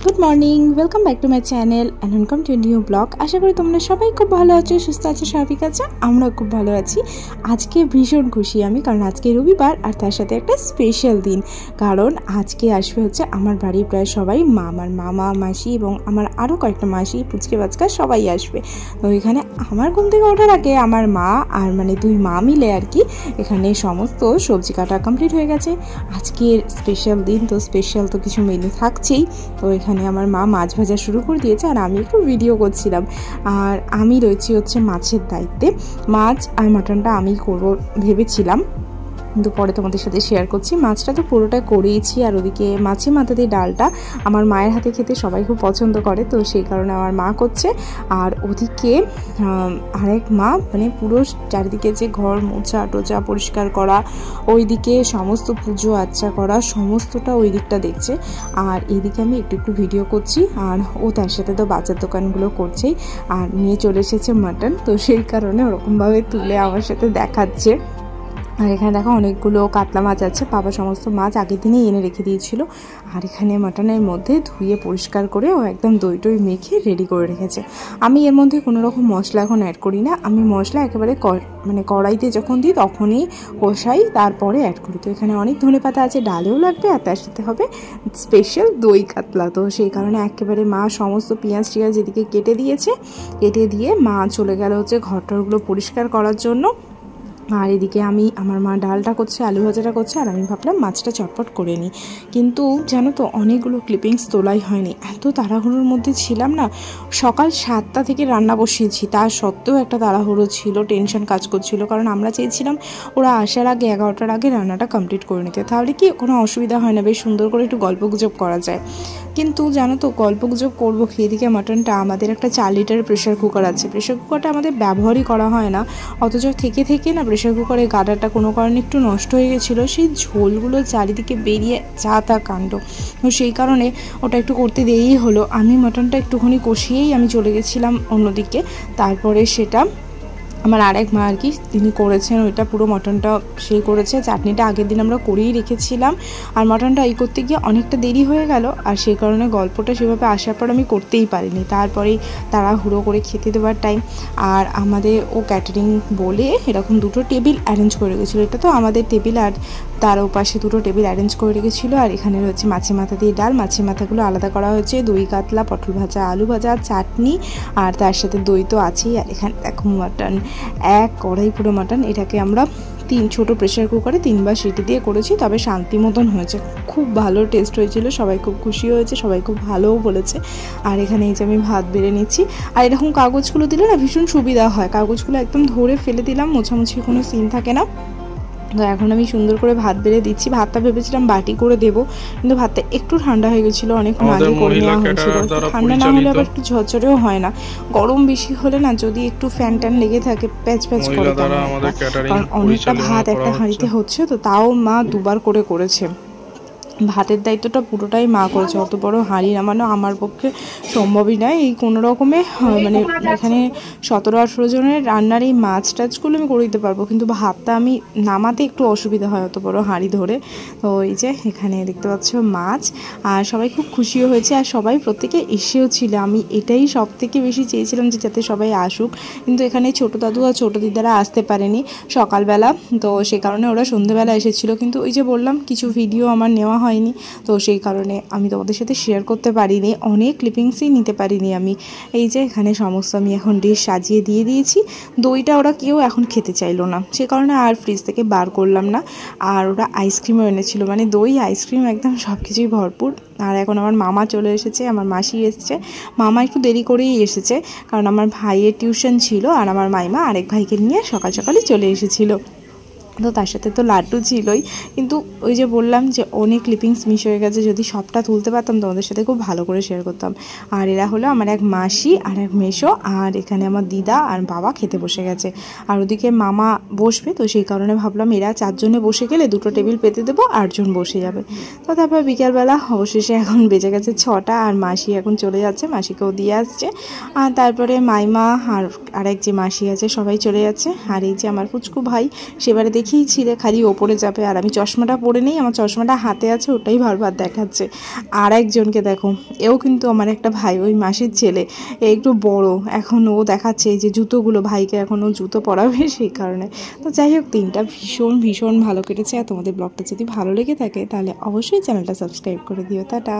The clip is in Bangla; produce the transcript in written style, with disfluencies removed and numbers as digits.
Good morning welcome back to my channel and welcome to new vlog. আশা করি তোমরা সবাই খুব ভালো আছো, সুস্থ আছো, স্বাভাবিক আছো। আমরাও খুব ভালো আছি। আজকে ভীষণ খুশি আমি, কারণ আজকে রবিবার আর তার সাথে একটা স্পেশাল দিন। কারণ আজকে আসবে হচ্ছে আমার বাড়ির প্রায় সবাই, আমার মামা মাসি এবং আমার আরও কয়েকটা মাসি, পুচকে বাচ্চা সবাই আসবে। তো এখানে আমার ঘুম থেকে ওঠার আগে আমার মা আর মানে দুই মা মিলে আর কি এখানে সমস্ত সবজি কাটা কমপ্লিট হয়ে গেছে। আজকের স্পেশাল দিন, তো স্পেশাল তো কিছু মেনু থাকছেই। তো এখানে আমার মা মাছ ভাজা শুরু করে দিয়েছে আর আমি একটু ভিডিও করছিলাম। আর আমি রয়েছি হচ্ছে মাছের দায়িত্বে। মাছ আর মাটনটা আমি করবো ভেবেছিলাম, কিন্তু পরে তোমাদের সাথে শেয়ার করছি। মাছটা তো পুরোটা করেইছি, আর ওদিকে মাছে মাথা দিয়ে ডালটা আমার মায়ের হাতে খেতে সবাই খুব পছন্দ করে, তো সেই কারণে আমার মা করছে। আর ওদিকে আরেক মা মানে পুরো চারিদিকে যে ঘর মোছা টোচা পরিষ্কার করা, ওইদিকে সমস্ত পুজো আচ্চা করা, সমস্তটা ওই দিকটা দেখছে। আর এইদিকে আমি একটু একটু ভিডিও করছি, আর ও তার সাথে তো বাচ্চার দোকানগুলো করছেই। আর নিয়ে চলে এসেছে মাটন, তো সেই কারণে ওরকমভাবে তুলে আমার সাথে দেখাচ্ছে। আর এখানে দেখো অনেকগুলো কাতলা মাছ আছে, বাবা সমস্ত মাছ আগের দিনেই এনে রেখে দিয়েছিল। আর এখানে মাটনের মধ্যে ধুয়ে পরিষ্কার করে ও একদম দই টই মেখে রেডি করে রেখেছে। আমি এর মধ্যে কোনো রকম মশলা এখন অ্যাড করি না, আমি মশলা একেবারে মানে কড়াইতে যখন দিই তখনই কষাই, তারপরে অ্যাড করি। তো এখানে অনেক ধনেপাতা আছে, ডালেও লাগবে, আর তার সাথে হবে স্পেশাল দই কাতলা। তো সেই কারণে একেবারে মা সমস্ত পেঁয়াজ টিয়াজ এদিকে কেটে দিয়েছে, কেটে দিয়ে মা চলে গেল হচ্ছে ঘরটরগুলো পরিষ্কার করার জন্য। আর এদিকে আমি আমার মা ডালটা করছে, আলু ভাজাটা করছে, আর আমি ভাবলাম মাছটা চটপট করে নিই। কিন্তু জানো তো অনেকগুলো ক্লিপিংস তোলাই হয়নি, এত তাড়াহুড়োর মধ্যে ছিলাম না। সকাল 7টা থেকে রান্না বসিয়েছি, তার সত্ত্বেও একটা তাড়াহুড়ো ছিল, টেনশন কাজ করছিল। কারণ আমরা চেয়েছিলাম ওরা আসার আগে 11টার আগে রান্নাটা কমপ্লিট করে নিতে, তাহলে কি কোনো অসুবিধা হয় না, বেশ সুন্দর করে একটু গল্পগুজব করা যায়। কিন্তু জানো তো গল্পগুজব করবো কি, এদিকে মাটনটা আমাদের একটা 4 লিটার প্রেশার কুকার আছে, প্রেশার কুকারটা আমাদের ব্যবহারই করা হয় না, অথচ থেকে থেকে না প্রেশার কুকারে গাডারটা কোনো কারণে একটু নষ্ট হয়ে গেছিলো, সেই ঝোলগুলো চারিদিকে বেরিয়ে যা তা কাণ্ড। তো সেই কারণে ওটা একটু করতে দেরিই হলো। আমি মাটনটা একটুখানি কষিয়েই আমি চলে গেছিলাম অন্যদিকে। তারপরে সেটা আমার আরেক মা আর কি তিনি করেছেন, ওইটা পুরো মটনটা সেই করেছে। চাটনিটা আগের দিন আমরা করেই রেখেছিলাম, আর মটনটা এই করতে গিয়ে অনেকটা দেরি হয়ে গেল, আর সেই কারণে গল্পটা সেভাবে আসার পর আমি করতেই পারিনি। তারপরেই তাড়াহুড়ো করে খেতে দেওয়ার টাইম। আর আমাদের ও ক্যাটারিং বলে এরকম 2টো টেবিল অ্যারেঞ্জ করে রেখেছিলো, এটা তো আমাদের টেবিল, আর তার ওপাশে 2টো টেবিল অ্যারেঞ্জ করে রেখেছিলো। আর এখানে রয়েছে মাছে মাথা দিয়ে ডাল, মাছের মাথাগুলো আলাদা করা হয়েছে, দই কাতলা, পটল ভাজা, আলু ভাজা, চাটনি, আর তার সাথে দই তো আছেই। আর এখানে দেখো মাটন, এক কড়াই পুরো মাটন। এটাকে আমরা 3 ছোটো প্রেশার কুকারে 3বার সিটি দিয়ে করেছি, তবে শান্তি মতন হয়েছে, খুব ভালো টেস্ট হয়েছিল, সবাই খুব খুশি হয়েছে, সবাই খুব ভালোও বলেছে। আর এখানে এই যে আমি ভাত বেড়ে নিচ্ছি, আর এরকম কাগজগুলো দিলে না ভীষণ সুবিধা হয়, কাগজগুলো একদম ধরে ফেলে দিলাম, মোছামুছির কোনো সিন থাকে না। তো এখন আমি সুন্দর করে ভাত বেড়ে দিচ্ছি। ভাতটা ভেবেছিলাম বাটি করে দেবো, কিন্তু ভাতটা একটু ঠান্ডা হয়ে গেছিলো, অনেকক্ষণ আগে করে নেওয়া হয়েছিল। ঠান্ডা না হলে আবার একটু ঝরঝরেও হয় না, গরম বেশি হলে না যদি একটু ফ্যান ট্যান লেগে থাকে প্যাচ প্যাচ করে, কারণ অনেকটা ভাত একটা হাঁড়িতে হচ্ছে, তো তাও মা 2বার করে করেছে। ভাতের দায়িত্বটা পুরোটাই মা করেছে, অত বড় হাঁড়ি নামানো আমার পক্ষে সম্ভবই নয়। এই কোনো রকমে মানে এখানে 17-18 জনের রান্নার এই মাছ টাছগুলো আমি করে দিতে পারবো, কিন্তু ভাতটা আমি নামাতে একটু অসুবিধা হয় অত বড় হাঁড়ি ধরে। তো এই যে এখানে দেখতে পাচ্ছ মাছ, আর সবাই খুব খুশিও হয়েছে, আর সবাই প্রত্যেকে এসেও ছিল। আমি এটাই সব থেকে বেশি চেয়েছিলাম যে যাতে সবাই আসুক, কিন্তু এখানে ছোটো দাদু আর ছোটো দিদারা আসতে পারেনি সকালবেলা, তো সেই কারণে ওরা সন্ধ্যেবেলা এসেছিলো। কিন্তু ওই যে বললাম কিছু ভিডিও আমার নেওয়া হয়নি, তো সেই কারণে আমি তোমাদের সাথে শেয়ার করতে পারিনি, অনেক ক্লিপিংসই নিতে পারিনি আমি। এই যে এখানে সমস্ত আমি এখন ডিশ সাজিয়ে দিয়ে দিয়েছি। দইটা ওরা কেউ এখন খেতে চাইলো না, সে কারণে আর ফ্রিজ থেকে বার করলাম না। আর ওরা আইসক্রিমও এনেছিল, মানে দই আইসক্রিম একদম সব কিছুই ভরপুর। আর এখন আমার মামা চলে এসেছে, আমার মাসি এসছে। মামা একটু দেরি করেই এসেছে, কারণ আমার ভাইয়ের টিউশন ছিল, আর আমার মাইমা আরেক ভাইকে নিয়ে সকাল সকালই চলে এসেছিলো। তো তার সাথে তো লাড্ডু ছিলই, কিন্তু ওই যে বললাম যে অনেক ক্লিপিংস মিস হয়ে গেছে, যদি সবটা তুলতে পারতাম তোমাদের সাথে খুব ভালো করে শেয়ার করতাম। আর এরা হলো আমার এক মাসি আর এক মেসো, আর এখানে আমার দিদা আর বাবা খেতে বসে গেছে, আর ওদিকে মামা বসবে। তো সেই কারণে ভাবলাম এরা 4 জনে বসে গেলে 2টো টেবিল পেতে দেবো, 8 জন বসে যাবে। তো তারপর বিকেলবেলা অবশেষে এখন বেজে গেছে 6টা, আর মাসি এখন চলে যাচ্ছে, মাসিকেও দিয়ে আসছে। আর তারপরে মাইমা আর আরেক যে মাসি আছে সবাই চলে যাচ্ছে। আর এই যে আমার পুচকু ভাই, সেবারে দেখি দেখেই ছিলে খালি ওপরে যাবে, আর আমি চশমাটা পরে নেই, আমার চশমাটা হাতে আছে, ওটাই বারবার দেখাচ্ছে। আর একজনকে দেখো, এও কিন্তু আমার একটা ভাই, ওই মাসির ছেলে, একটু বড়, এখন ও দেখাচ্ছে এই যে জুতোগুলো, ভাইকে এখন ও জুতো পরাবে সেই কারণে। তো যাই হোক, দিনটা ভীষণ ভীষণ ভালো কেটেছে। আর তোমাদের ব্লগটা যদি ভালো লেগে থাকে তাহলে অবশ্যই চ্যানেলটা সাবস্ক্রাইব করে দিও। টাটা।